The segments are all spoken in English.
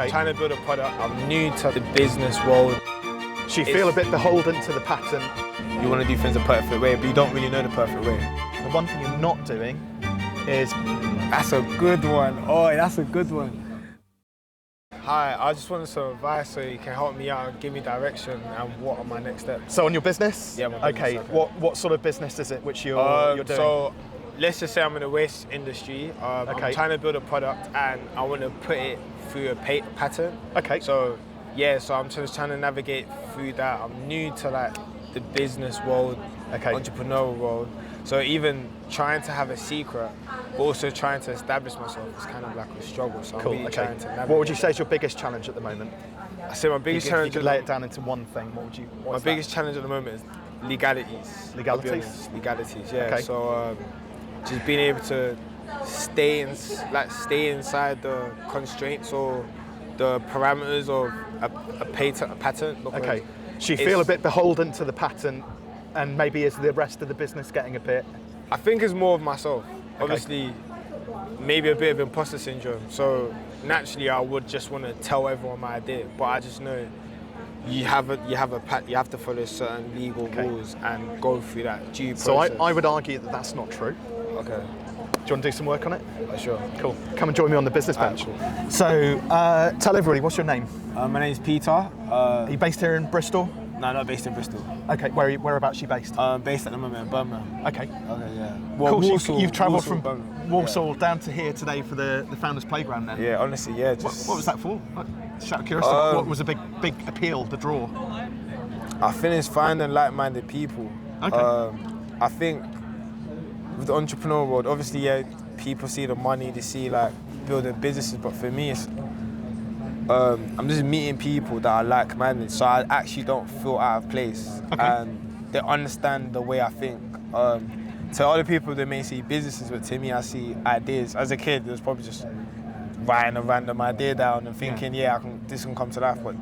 I'm trying to build a product. I'm new to the business world. So you feel a bit beholden to the pattern. You want to do things the perfect way, but you don't really know the perfect way. The one thing you're not doing is... That's a good one. Oh, that's a good one. Hi, I just wanted some advice so you can help me out and give me direction and what are my next steps. So on your business? Yeah, my business. Okay, what sort of business is it which you're doing? So let's just say I'm in the waste industry. I'm trying to build a product and I want to put it through a pattern. Okay. So yeah, so I'm just trying to navigate through that. I'm new to like the business world, entrepreneurial world. So even trying to have a secret, but also trying to establish myself is kind of like a struggle. So I'm really trying to navigate. What would you say is your biggest challenge at the moment? I say my biggest challenge. If you could lay it down into one thing, my biggest challenge at the moment is legalities. Legalities? Legalities, yeah. Okay. So just being able to stay inside the constraints or the parameters of a pattern. Okay. So you feel a bit beholden to the pattern, and maybe is the rest of the business getting a bit? I think it's more of myself. Obviously, maybe a bit of imposter syndrome. So naturally, I would just want to tell everyone my idea, but I just know you have to follow certain legal rules and go through that due process. So I would argue that that's not true. Okay. Do you want to do some work on it? Sure. Cool. Come and join me on the business bench. Cool. So tell everybody, what's your name? My name's Peter. Are you based here in Bristol? No, not based in Bristol. Okay, whereabouts are you based? Based at the moment in Birmingham. Okay. Okay, yeah. Well, cool. Warsaw, you've travelled from Birmingham. Warsaw down to here today for the Founders Playground then? Yeah, honestly, yeah. What was that for? Just out of curiosity, what was a big appeal, the draw? I finished finding like-minded people. Okay. I think with the entrepreneurial world, obviously, yeah, people see the money, they see like building businesses, but for me, it's I'm just meeting people that are like-minded, so I actually don't feel out of place, and they understand the way I think. To other people, they may see businesses, but to me, I see ideas. As a kid, it was probably just writing a random idea down and thinking, this can come to life. But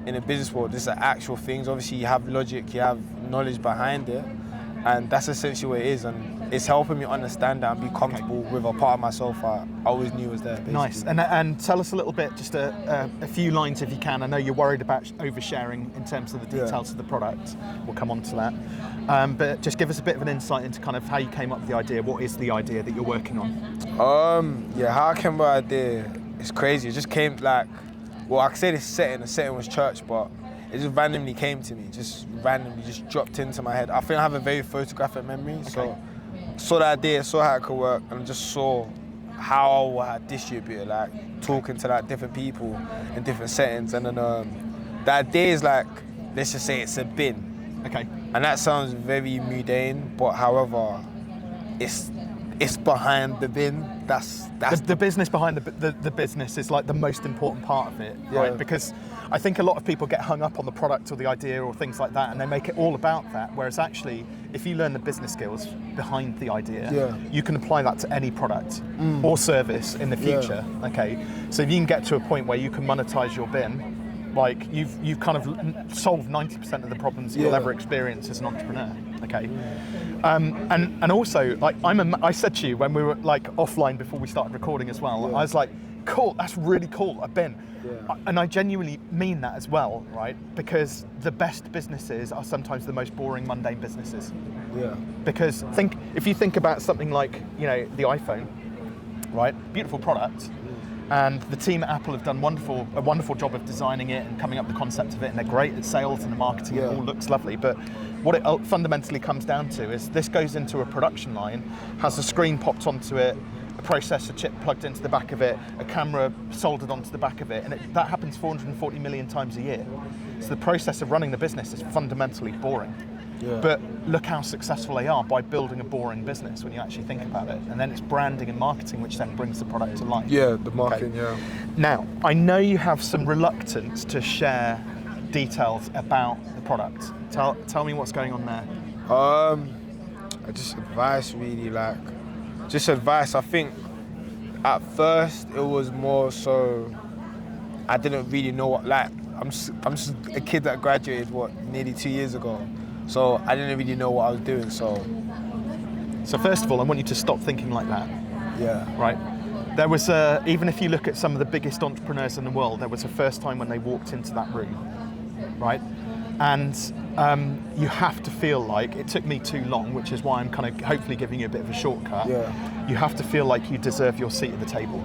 in the business world, these are actual things. Obviously, you have logic, you have knowledge behind it, and that's essentially what it is. And it's helping me understand that and be comfortable with a part of myself I always knew was there. Basically. Nice. And tell us a little bit, just a few lines if you can. I know you're worried about oversharing in terms of the details of the product. We'll come on to that. But just give us a bit of an insight into kind of how you came up with the idea. What is the idea that you're working on? How I came up with the idea, it's crazy. It just came like, well, I could say the setting was church, but it just randomly came to me, just dropped into my head. I think I have a very photographic memory, so saw the idea, saw how it could work, and just saw how I distribute it, like talking to like different people in different settings. And then the idea is like, let's just say it's a bin. Okay. And that sounds very mundane, but however, it's behind the bin. That's the business behind the business is like the most important part of it, right? Because I think a lot of people get hung up on the product or the idea or things like that, and they make it all about that. Whereas actually, if you learn the business skills behind the idea, you can apply that to any product or service in the future. Okay, so if you can get to a point where you can monetize your bin, like you've kind of solved 90% of the problems you'll ever experience as an entrepreneur. Okay, and also like I said to you when we were like offline before we started recording as well, I was like, cool, that's really cool, a bin. And I genuinely mean that as well, right? Because the best businesses are sometimes the most boring, mundane businesses. Yeah. Because if you think about something like, the iPhone, right? Beautiful product. And the team at Apple have done a wonderful job of designing it and coming up with the concept of it, and they're great at sales and the marketing, it all looks lovely. But what it fundamentally comes down to is this goes into a production line, has a screen popped onto it, a processor chip plugged into the back of it, a camera soldered onto the back of it, and that happens 440 million times a year. So the process of running the business is fundamentally boring. But look how successful they are by building a boring business when you actually think about it. And then it's branding and marketing which then brings the product to life. Yeah, the marketing, Now, I know you have some reluctance to share details about the product. Tell me what's going on there. Just advice really, I think at first it was more so I didn't really know what, I'm just a kid that graduated nearly 2 years ago. So I didn't really know what I was doing, so first of all, I want you to stop thinking like that. Yeah. Right? There was even if you look at some of the biggest entrepreneurs in the world, there was a first time when they walked into that room, right? And you have to feel like, it took me too long, which is why I'm kind of hopefully giving you a bit of a shortcut. Yeah. You have to feel like you deserve your seat at the table.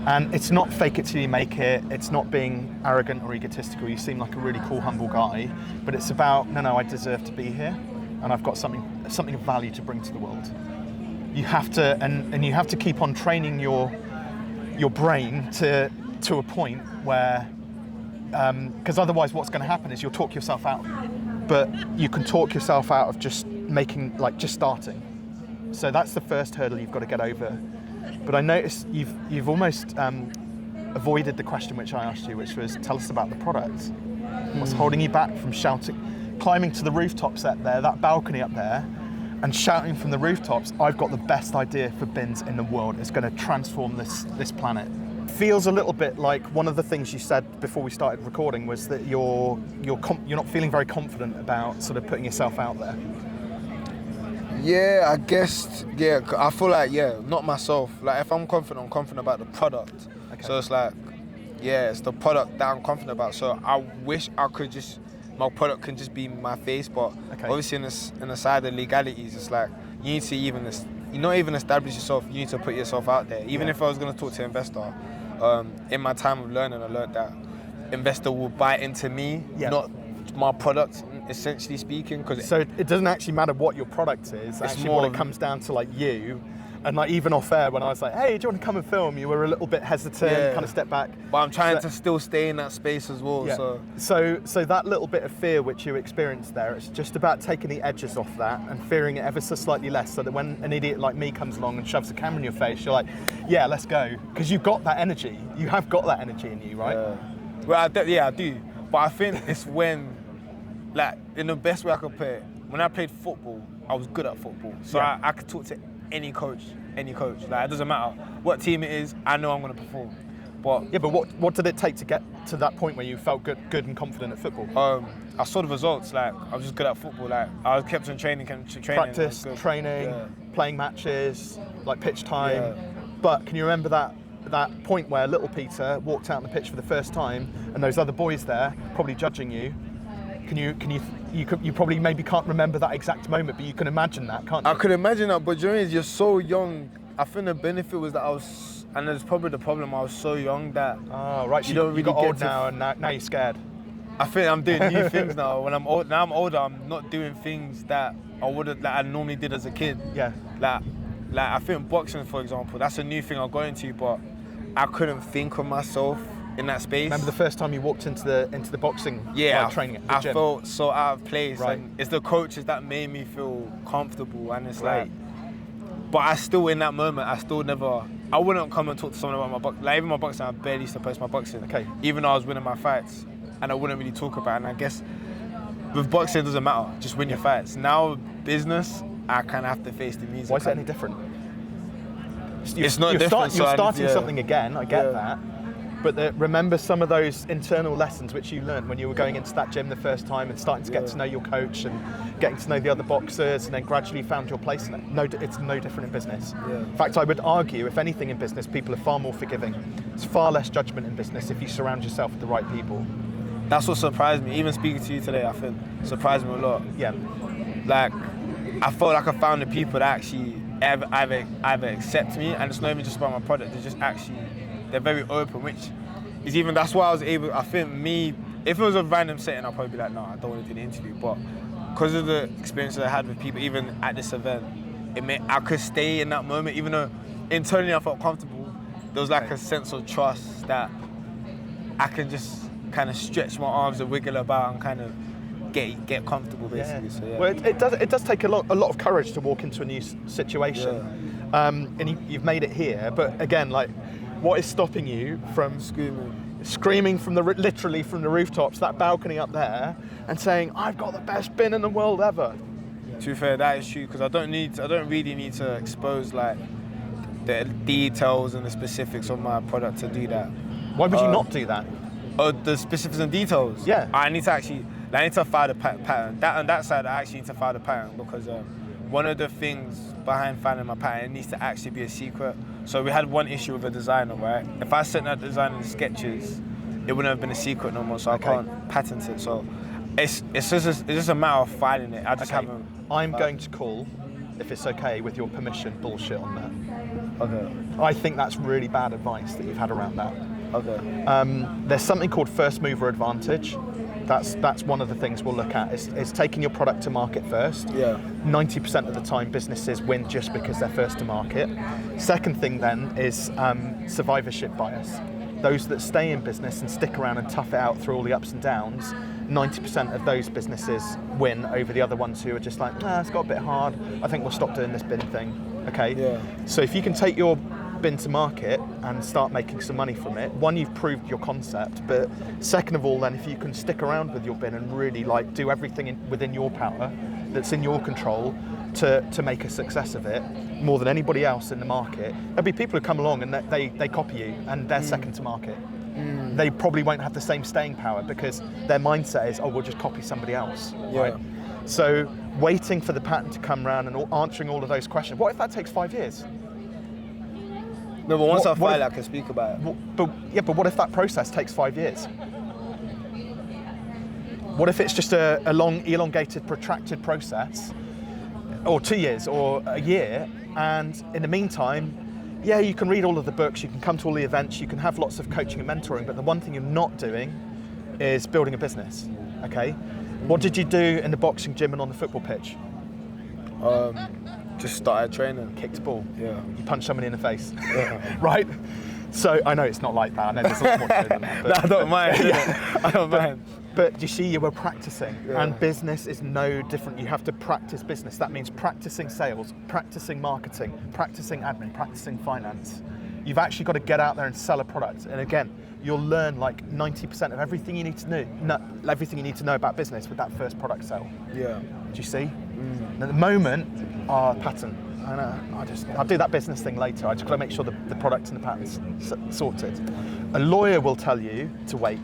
And it's not fake it till you make it, it's not being arrogant or egotistical, you seem like a really cool, humble guy, but it's about, no, I deserve to be here, and I've got something of value to bring to the world. You have to, and you have to keep on training your brain to a point where, because otherwise what's going to happen is you'll talk yourself out. But you can talk yourself out of just starting. So that's the first hurdle you've got to get over. But I noticed you've almost avoided the question which I asked you, which was, tell us about the product. What's holding you back from shouting, climbing to the rooftops up there, that balcony up there, and shouting from the rooftops, I've got the best idea for bins in the world. It's going to transform this planet. Feels a little bit like one of the things you said before we started recording was that you're not feeling very confident about sort of putting yourself out there. Yeah, I guess, yeah, I feel like, not myself. Like, if I'm confident about the product. Okay. So it's like, it's the product that I'm confident about. So I wish I could my product can just be my face, but obviously in the side of legalities, it's like, you need to you not even establish yourself, you need to put yourself out there. Even if I was going to talk to an investor, in my time of learning, I learned that investor will buy into me, not my product, essentially speaking. So it doesn't actually matter what your product is, actually what it comes down to, like, you. And like, even off air, when I was like, hey, do you want to come and film? You were a little bit hesitant, kind of step back. But I'm trying to still stay in that space as well. Yeah. So that little bit of fear which you experienced there, it's just about taking the edges off that and fearing it ever so slightly less, so that when an idiot like me comes along and shoves a camera in your face, you're like, yeah, let's go. Because you've got that energy. You have got that energy in you, right? Well, I do. But I think it's when, like, in the best way I could put it, when I played football, I was good at football. So I could talk to any coach. Like, it doesn't matter what team it is, I know I'm going to perform. But what did it take to get to that point where you felt good and confident at football? I saw the results. Like, I was just good at football. Like, I was kept on training. Practice, training, playing matches, like pitch time. But can you remember that point where little Peter walked out on the pitch for the first time, and those other boys there probably judging you? You probably maybe can't remember that exact moment, but you can imagine that, can't you? I could imagine that, but you're so young. I think the benefit was that I was, and there's probably the problem, I was so young that... Oh, right, so you don't really got old now, and now you're scared. I think I'm doing new things now. When I'm old, now I'm older, I'm not doing things that I normally did as a kid. Yeah. Like I think boxing, for example, that's a new thing I got into, but I couldn't think of myself in that space. Remember the first time you walked into the boxing training at the gym? I felt so out of place. Right. And it's the coaches that made me feel comfortable, and it's like, but I still, in that moment, I wouldn't come and talk to someone about my boxing. Like, even my boxing, I barely used to post my boxing. Okay. Even though I was winning my fights, and I wouldn't really talk about it. And I guess with boxing, it doesn't matter, just win your fights. Now, business, I kind of have to face the music. Why is it any different? It's not different. You're starting something again, I get that. But remember some of those internal lessons which you learned when you were going into that gym the first time and starting to get to know your coach and getting to know the other boxers, and then gradually found your place in it. It's no different in business. Yeah. In fact, I would argue, if anything in business, people are far more forgiving. There's far less judgment in business if you surround yourself with the right people. That's what surprised me. Even speaking to you today, I think surprised me a lot. Yeah. Like, I felt like I found the people that actually either accept me, and it's not even just about my product, they're very open, which is even, that's why I was able, I think if it was a random setting, I'd probably be like, no, I don't want to do the interview. But because of the experiences I had with people, even at this event, I could stay in that moment, even though internally I felt comfortable. There was like a sense of trust that I can just kind of stretch my arms and wiggle about and kind of get comfortable, basically. Yeah. So, yeah. Well, it does take a lot of courage to walk into a new situation. Yeah. And you've made it here, but again, like, what is stopping you from screaming from literally from the rooftops, that balcony up there, and saying, I've got the best bin in the world ever? To be fair, that is true, because I don't really need to expose like the details and the specifics of my product to do that. Why would you not do that? The specifics and details? Yeah. I need to file the pattern. On that side, I actually need to file the pattern, because one of the things behind filing my pattern, it needs to actually be a secret. So we had one issue with a designer, right? If I sent that designer the sketches, it wouldn't have been a secret no more, so I can't patent it. So it's just a matter of filing it. I just haven't. I'm going to call, if it's okay, with your permission, bullshit on that. Okay. I think that's really bad advice that you've had around that. Okay. There's something called first mover advantage. That's one of the things we'll look at. Is taking your product to market first. Yeah. 90% of the time, businesses win just because they're first to market. Second thing then is survivorship bias. Those that stay in business and stick around and tough it out through all the ups and downs, 90% of those businesses win over the other ones who are just like, it's got a bit hard. I think we'll stop doing this bin thing. Okay. Yeah. So if you can take your bin to market and start making some money from it, one, you've proved your concept, but second of all, then if you can stick around with your bin and really like do everything within your power that's in your control to make a success of it, more than anybody else in the market, there'll be people who come along and they copy you and they're second to market. They probably won't have the same staying power because their mindset is, we'll just copy somebody else, right? So waiting for the patent to come around and answering all of those questions, what if that takes 5 years? No, but once I file it, I can speak about it. But what if that process takes 5 years? What if it's just a long, elongated, protracted process, or 2 years, or a year, and in the meantime, you can read all of the books, you can come to all the events, you can have lots of coaching and mentoring, but the one thing you're not doing is building a business, okay? What did you do in the boxing gym and on the football pitch? Just started training. Kicked a ball. Yeah. You punched somebody in the face. Yeah. Right? So I know it's not like that. I know there's a lot more to it than that. But, No, I don't mind. I don't mind. But you see, you were practicing, and business is no different. You have to practice business. That means practicing sales, practicing marketing, practicing admin, practicing finance. You've actually got to get out there and sell a product. And again, you'll learn like 90% of everything you need to know, everything you need to know about business with that first product sale. Yeah. Do you see? And at the moment, patent. I know. I'll do that business thing later. I just got to make sure the product and the patent's sorted. A lawyer will tell you to wait.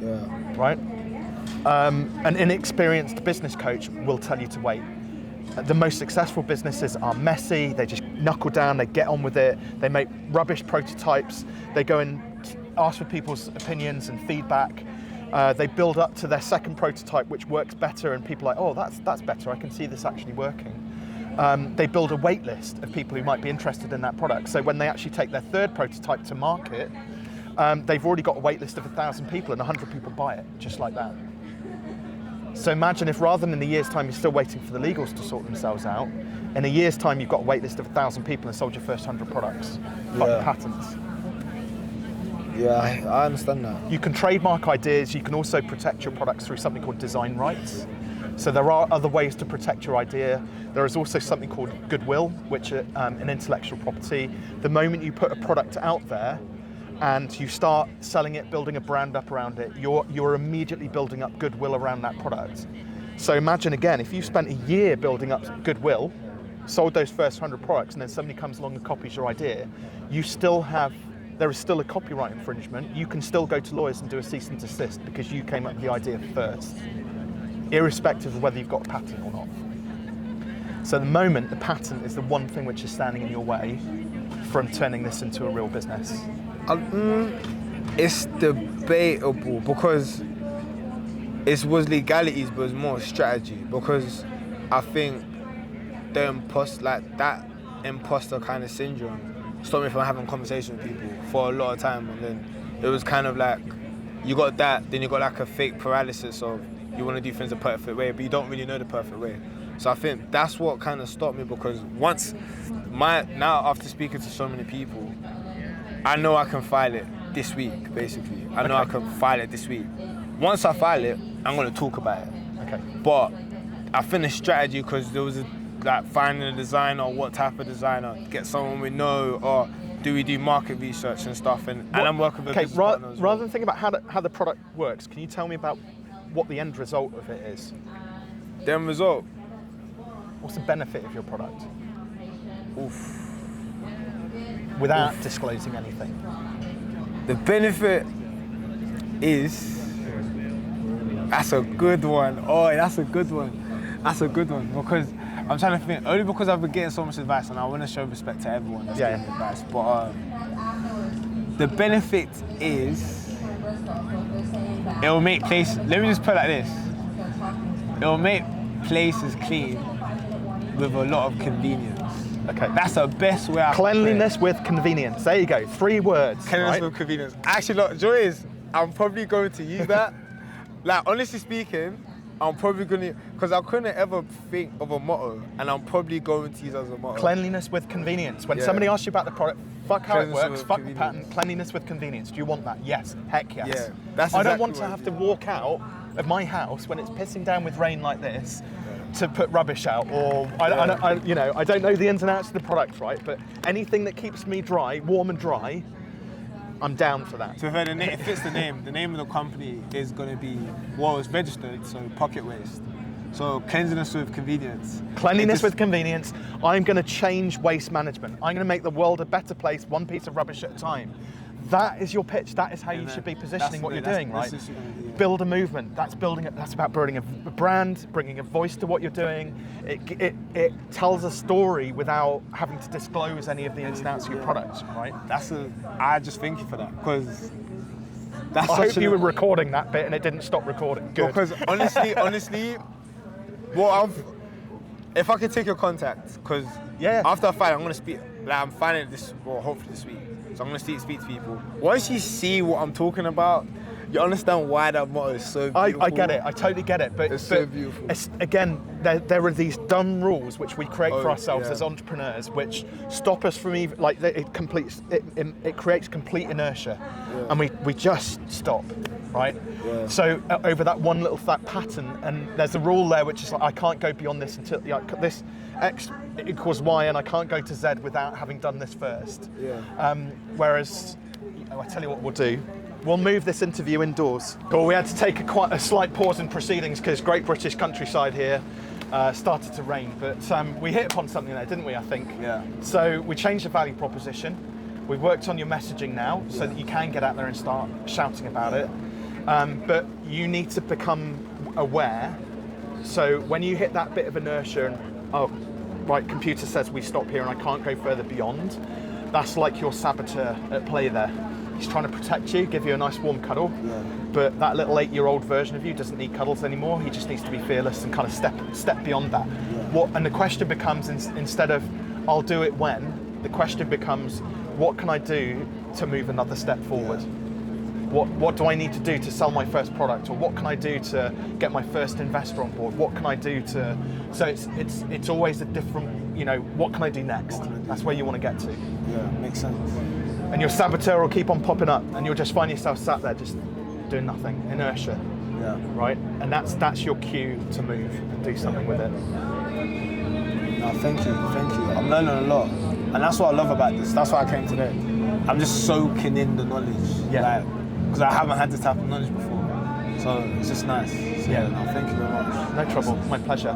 Yeah. Right? An inexperienced business coach will tell you to wait. The most successful businesses are messy, they just knuckle down, they get on with it, they make rubbish prototypes, they go and ask for people's opinions and feedback, they build up to their second prototype which works better and people are like, that's better, I can see this actually working. They build a wait list of people who might be interested in that product, so when they actually take their third prototype to market, they've already got a wait list of 1,000 people and 100 people buy it, just like that. So imagine if rather than in a year's time you're still waiting for the legals to sort themselves out, in a year's time you've got a wait list of 1,000 people and sold your first 100 products, fucking patents. Yeah, I understand that. You can trademark ideas, you can also protect your products through something called design rights. So there are other ways to protect your idea. There is also something called goodwill, which is an intellectual property. The moment you put a product out there, and you start selling it, building a brand up around it, you're immediately building up goodwill around that product. So imagine again, if you spent a year building up goodwill, sold those first 100 products, and then somebody comes along and copies your idea, there is still a copyright infringement. You can still go to lawyers and do a cease and desist because you came up with the idea first, irrespective of whether you've got a patent or not. So at the moment, the patent is the one thing which is standing in your way from turning this into a real business. It's debatable because it was legalities, but it's more strategy. Because I think that imposter kind of syndrome stopped me from having conversations with people for a lot of time, and then it was kind of like you got that, then you got like a fake paralysis of you want to do things the perfect way, but you don't really know the perfect way. So I think that's what kind of stopped me, because now after speaking to so many people, I know I can file it this week, basically. I know I can file it this week. Once I file it, I'm going to talk about it. Okay. But I finished strategy because there was finding a designer, what type of designer, get someone we know, or do we do market research and stuff, and I'm working with business partners. Rather than thinking about how the product works, can you tell me about what the end result of it is? The end result? What's the benefit of your product? Oof. Without disclosing anything. The benefit is, that's a good one. Oh, that's a good one. That's a good one, because I'm trying to think, only because I've been getting so much advice and I want to show respect to everyone that's getting advice. But the benefit is, it'll make places, let me just put it like this, it'll make places clean with a lot of convenience. Okay. That's the best way I Cleanliness with convenience. There you go. 3 words. Cleanliness right? with convenience. Actually, look, joy is, I'm probably going to use that. Like, honestly speaking, I'm probably going to, because I couldn't ever think of a motto, and I'm probably going to use it as a motto. Cleanliness with convenience. When somebody asks you about the product, fuck how it works, fuck the pattern, cleanliness with convenience. Do you want that? Yes. Heck yes. Yeah, that's I don't exactly want to have to walk out of my house when it's pissing down with rain like this to put rubbish out, or I don't know the ins and outs of the product, right? But anything that keeps me dry, warm and dry, I'm down for that. To be fair, it fits the name. The name of the company is going to be, well, it's registered, so pocket waste. So cleanliness with convenience. Cleanliness with convenience. I'm going to change waste management. I'm going to make the world a better place, one piece of rubbish at a time. That is your pitch. That is how you should be positioning what you're doing, right? Build a movement. That's about building a brand, bringing a voice to what you're doing. It tells a story without having to disclose any of the ins and outs of your products, right? I just thank you for that, because that's I hope you were recording that bit and it didn't stop recording. Good. Because honestly, if I could take your contact, because after I find it, I'm gonna speak. Like, I'm finding this, well, hopefully this week. So I'm gonna speak to people. Once you see what I'm talking about, you understand why that motto is so beautiful. I get it. I totally get it. But it's so beautiful. Again, there are these dumb rules which we create for ourselves as entrepreneurs, which stop us from even it creates complete inertia, and we just stop, right? Yeah. So over that one little pattern, and there's a rule there which is like, I can't go beyond this until this X equals Y, and I can't go to Z without having done this first. Yeah. Whereas, I tell you what we'll do. We'll move this interview indoors. Cool, we had to take quite a slight pause in proceedings because great British countryside here started to rain, but we hit upon something there, didn't we, I think? Yeah. So we changed the value proposition. We've worked on your messaging now so that you can get out there and start shouting about it. But you need to become aware. So when you hit that bit of inertia and, computer says we stop here and I can't go further beyond, that's like your saboteur at play there. He's trying to protect you, give you a nice warm cuddle, but that little 8-year-old version of you doesn't need cuddles anymore. He just needs to be fearless and kind of step beyond that. And the question becomes, instead of I'll do it when, the question becomes, what can I do to move another step forward? What do I need to do to sell my first product, or what can I do to get my first investor on board? What can I do to? So it's always a different, what can I do next? That's where you want to get to. Yeah, makes sense. And your saboteur will keep on popping up, and you'll just find yourself sat there just doing nothing, inertia. Yeah. Right? And that's your cue to move and do something with it. No, thank you. I'm learning a lot, and that's what I love about this. That's why I came today. I'm just soaking in the knowledge. Yeah. Because I haven't had this type of knowledge before, so it's just nice. So, no, thank you very much. No trouble. My pleasure.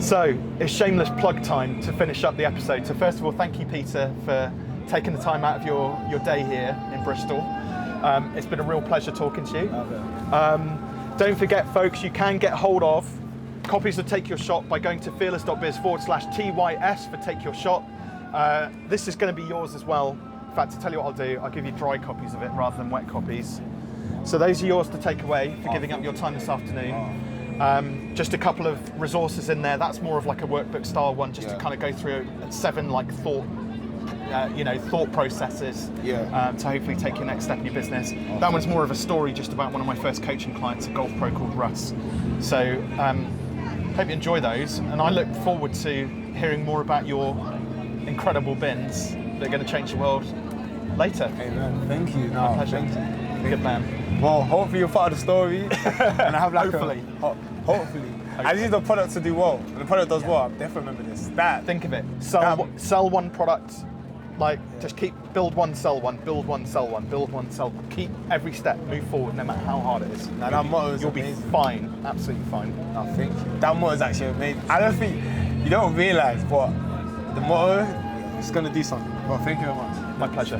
So it's shameless plug time to finish up the episode. So first of all, thank you, Peter, for taking the time out of your day here in Bristol. It's been a real pleasure talking to you. Okay. Don't forget, folks, you can get hold of copies of Take Your Shot by going to fearless.biz/TYS for Take Your Shot. This is going to be yours as well. In fact, to tell you what I'll do, I'll give you dry copies of it rather than wet copies. So those are yours to take away for giving up your time this afternoon. Just a couple of resources in there. That's more of like a workbook style one, just to kind of go through 7 thought processes to hopefully take your next step in your business. That one's more of a story just about one of my first coaching clients, a golf pro called Russ. So hope you enjoy those, and I look forward to hearing more about your incredible bins that are going to change the world later. Amen. Thank you. My pleasure. Thank you. Good man. Well, hopefully you're part of the story, and I have like hopefully. Hopefully. I need the product to do well. When the product does well, I definitely remember this. Think of it. Sell one product. Just build one, sell one, build one, sell one, build one, sell one. Keep every step, move forward, no matter how hard it is. Now, that motto is You'll amazing. be fine, absolutely fine. I think that motto is actually amazing. I don't think you don't realize, but the motto is going to do something. Well, thank you very much. My pleasure.